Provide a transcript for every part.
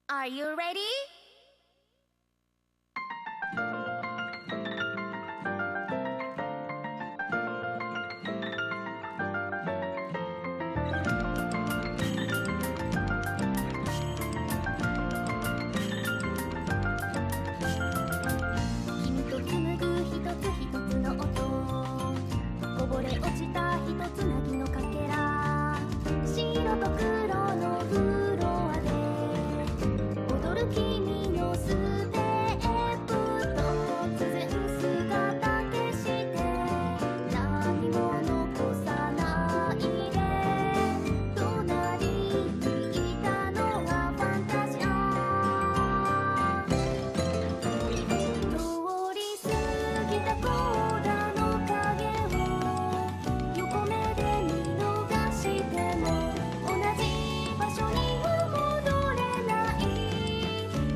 Are you ready? 君と紡ぐ一つ一つの音、こぼれ落ちたひとつなぎのかけら、白と黒のフロアで踊る君のステップ、突然姿消して何も残さないで、隣にいたのはファンタジア。通り過ぎたコーダの影を横目で見逃しても同じ場所には戻れない、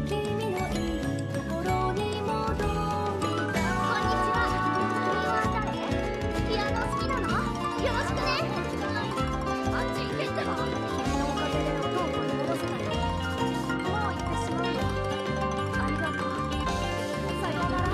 君のいるところに戻りたい。こんにちは、君は誰？ピアノ好きなの？よろしくね。あっち行けってば。君のおかげで音を取り戻せたよ。もう行ってしまうよ。ありがとう。さようなら。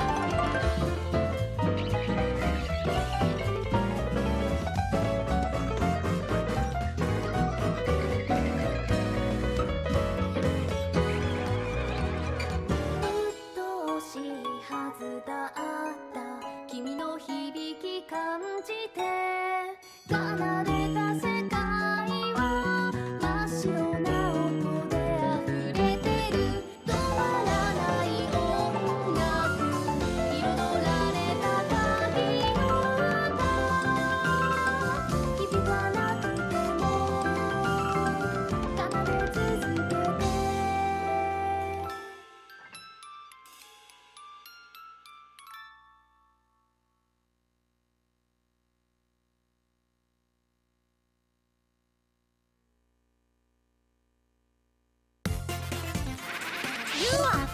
うっとうしいはずだった、君の響き感じて奏でた世界は真っ白な音で溢れてる、止まらない音楽、彩られた旅の中、響かなくても奏で続けて。You are